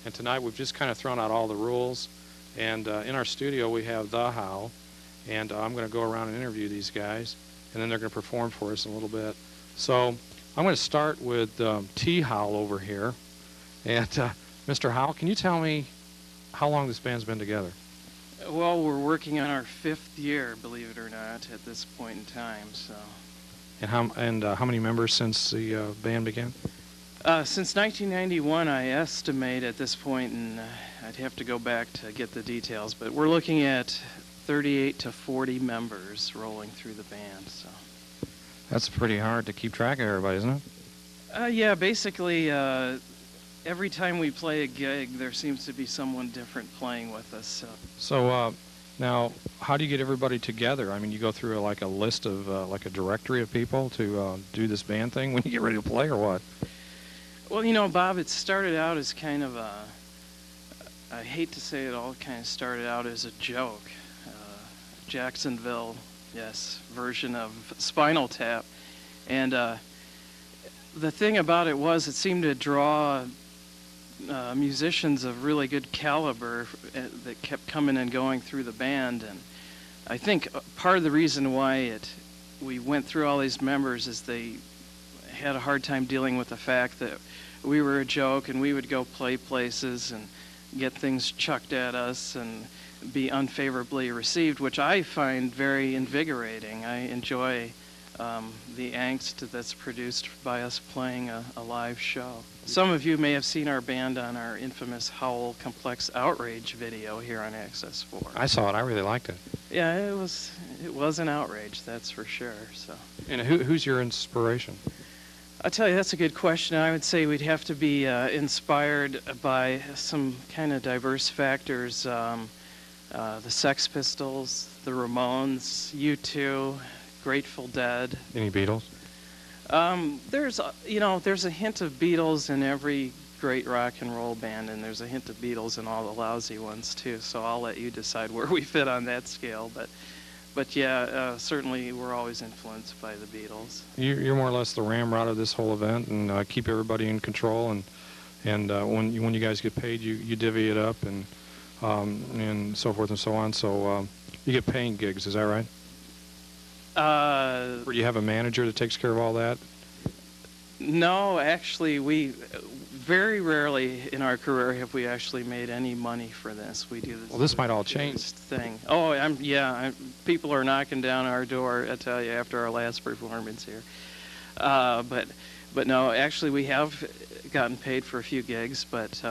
And tonight we've just kind of thrown out all the rules. And in our studio we have the Howell. And I'm going to go around and interview these guys. And then they're going to perform for us in a little bit. So I'm going to start with T. Howell over here. And Mr. Howell, can you tell me how long this band's been together? Well, we're working on our 5th year, believe it or not, at this point in time. So. And how many members since the band began? Since 1991, I estimate at this point, and I'd have to go back to get the details, but we're looking at 38 to 40 members rolling through the band. So. That's pretty hard to keep track of everybody, isn't it? Yeah, basically, every time we play a gig, there seems to be someone different playing with us. So now, how do you get everybody together? I mean, you go through like a list of, like a directory of people to do this band thing when you get ready to play, or what? Well, you know, Bob, it started out as kind of a, I hate to say it all, kind of started out as a joke. Jacksonville, yes, version of Spinal Tap. And the thing about it was it seemed to draw musicians of really good caliber that kept coming and going through the band. And I think part of the reason why we went through all these members is they had a hard time dealing with the fact that we were a joke and we would go play places and get things chucked at us and be unfavorably received, which I find very invigorating. I enjoy the angst that's produced by us playing a live show. Some of you may have seen our band on our infamous Howell Complex Outrage video here on Access 4. I saw it. I really liked it. Yeah, it was an outrage, that's for sure. So. And who's your inspiration? I'll tell you, that's a good question. I would say we'd have to be inspired by some kind of diverse factors. The Sex Pistols, the Ramones, U2, Grateful Dead. Any Beatles? There's a hint of Beatles in every great rock and roll band, and there's a hint of Beatles in all the lousy ones too. So I'll let you decide where we fit on that scale. But yeah, certainly we're always influenced by the Beatles. You're more or less the ramrod of this whole event, and keep everybody in control. And when you guys get paid, you divvy it up, and so forth and so on. So you get paying gigs, is that right? Or do you have a manager that takes care of all that? No, actually, we very rarely in our career have we actually made any money for this. We do this. Well, this might all change. Thing. Oh, people are knocking down our door, I tell you, after our last performance here. But no, actually, we have gotten paid for a few gigs, but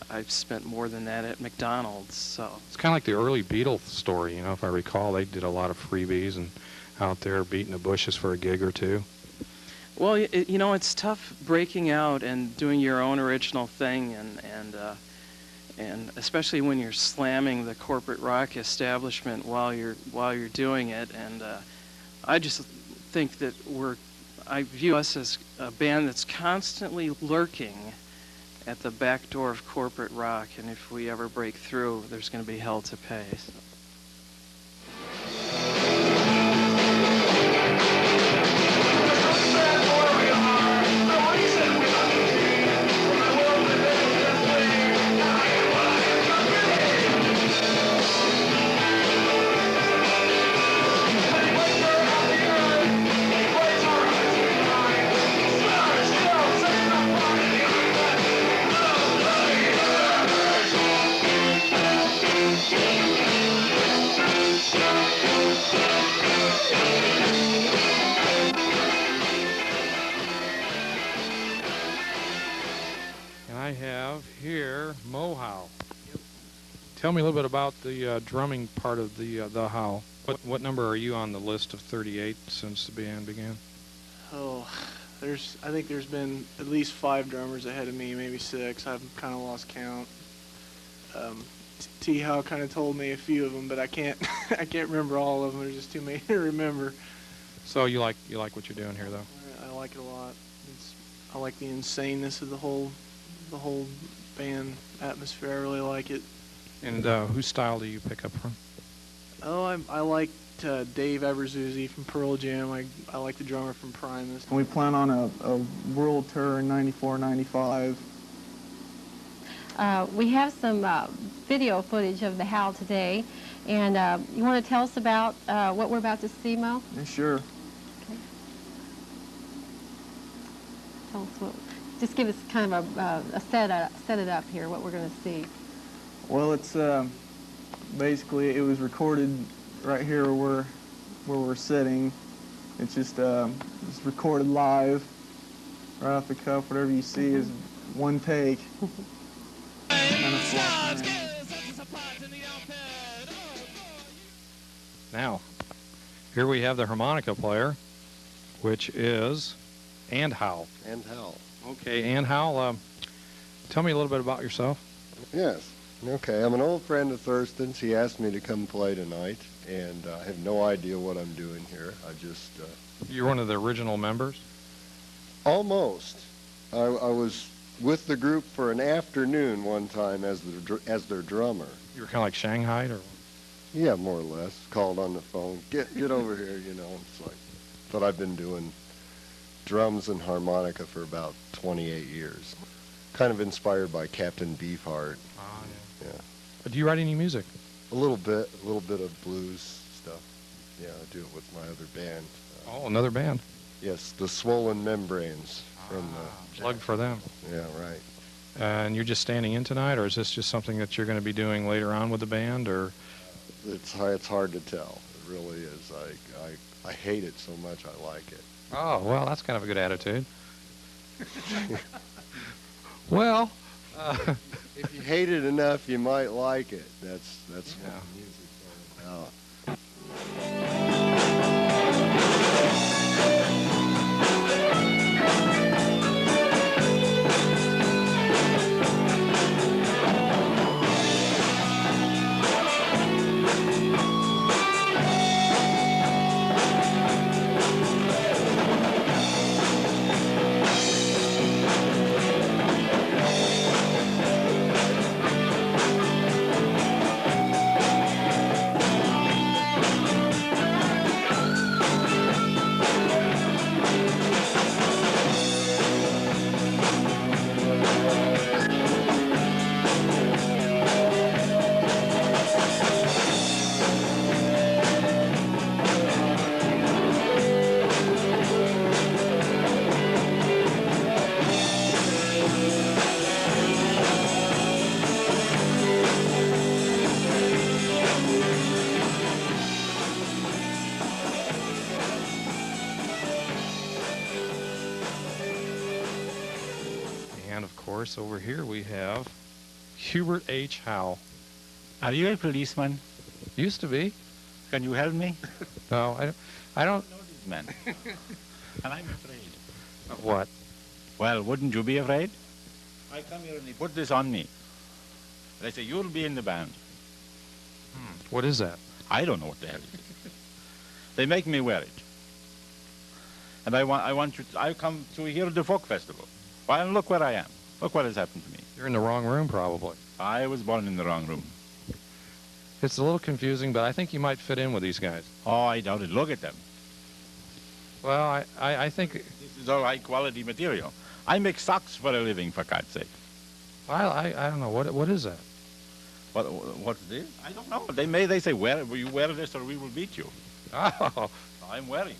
I've spent more than that at McDonald's. So it's kind of like the early Beatles story, you know. If I recall, they did a lot of freebies and out there beating the bushes for a gig or two. Well, it's tough breaking out and doing your own original thing, and especially when you're slamming the corporate rock establishment while you're doing it. And I just think that I view us as a band that's constantly lurking at the back door of corporate rock, and if we ever break through, there's going to be hell to pay. So. I have here Mo Howell. Tell me a little bit about the drumming part of the Howell. What number are you on the list of 38 since the band began? Oh, I think there's been at least 5 drummers ahead of me, maybe 6. I've kind of lost count. T. Howell kind of told me a few of them, but I can't I can't remember all of them. There's just too many to remember. So you like what you're doing here, though? I like it a lot. I like the insaneness of the whole band atmosphere. I really like it. And whose style do you pick up from? Oh, I like Dave Eversuzzi from Pearl Jam. I like the drummer from Primus. We plan on a world tour in '94, '95. We have some video footage of the Howell today, and you want to tell us about what we're about to see, Mo? Yeah, sure. Okay. Tell us what. Just give us kind of a set it up here. What we're going to see. Well, it's basically it was recorded right here where we're sitting. It's just it's recorded live, right off the cuff. Whatever you see is one take. Kind of fluff. Now, here we have the harmonica player, which is Ann Howell. And Howell. Okay, Ann Howell, tell me a little bit about yourself. Yes. Okay, I'm an old friend of Thurston's. He asked me to come play tonight, and I have no idea what I'm doing here. I just... You're one of the original members? Almost. I was with the group for an afternoon one time as their drummer. You were kind of like Shanghai, or? Yeah, more or less. Called on the phone. Get over here, you know. It's like... But I've been doing drums and harmonica for about 28 years. Kind of inspired by Captain Beefheart. Ah, yeah. Yeah. Do you write any music? A little bit of blues stuff. Yeah, I do it with my other band. Oh, another band. Yes, the Swollen Membranes. Plug for them. Yeah, right. And you're just standing in tonight, or is this just something that you're going to be doing later on with the band, or? It's hard to tell. It really is. I hate it so much I like it. Oh, well, that's kind of a good attitude. Well, if you hate it enough, you might like it. That's Yeah. what music's all about. and of course, over here we have Hubert H. Howell. Are you a policeman? Used to be. Can you help me? No, I don't. I know this man. And I'm afraid. Of what? Well, wouldn't you be afraid? I come here and they put this on me. They say, you'll be in the band. What is that? I don't know what the hell it is. They make me wear it. And I come to here at the folk festival. Well, look where I am. Look what has happened to me. You're in the wrong room, probably. I was born in the wrong room. It's a little confusing, but I think you might fit in with these guys. Oh, I doubt it. Look at them. Well, I think, This is all high-quality material. I make socks for a living, for God's sake. I don't know, what is that? What's this? I don't know. They say, will you wear this or we will beat you. Oh, I'm wearing.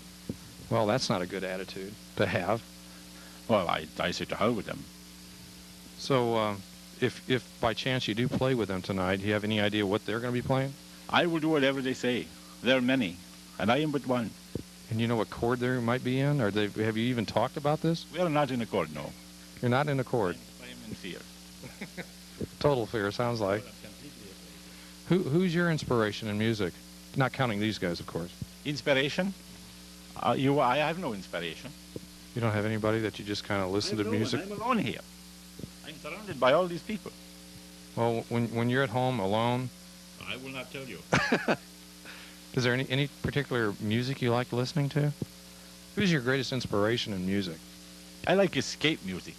well, that's not a good attitude to have. Well, I say to hell with them. So, if by chance you do play with them tonight, do you have any idea what they're going to be playing? I will do whatever they say. There are many, and I am but one. And you know what chord they might be in? Or have you even talked about this? We are not in accord, no. You're not in a chord. I am in fear. Total fear, sounds like. Who's your inspiration in music? Not counting these guys, of course. Inspiration? I have no inspiration. You don't have anybody that you just kind of listen to music? I'm alone here. I'm surrounded by all these people. Well, when you're at home alone, I will not tell you. is there any particular music you like listening to? Who's your greatest inspiration in music? I like escape music.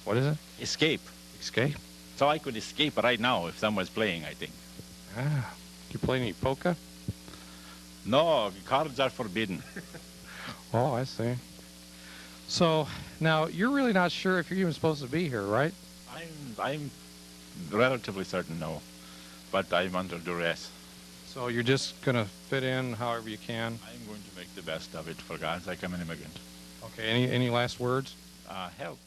What is it? Escape. Escape? So I could escape right now if someone's playing, I think. Ah. Do you play any polka? No, cards are forbidden. Oh, I see. So, now, you're really not sure if you're even supposed to be here, right? I'm relatively certain no, but I'm under duress. So you're just going to fit in however you can? I'm going to make the best of it, for God's sake, I'm an immigrant. Okay, any last words? Help.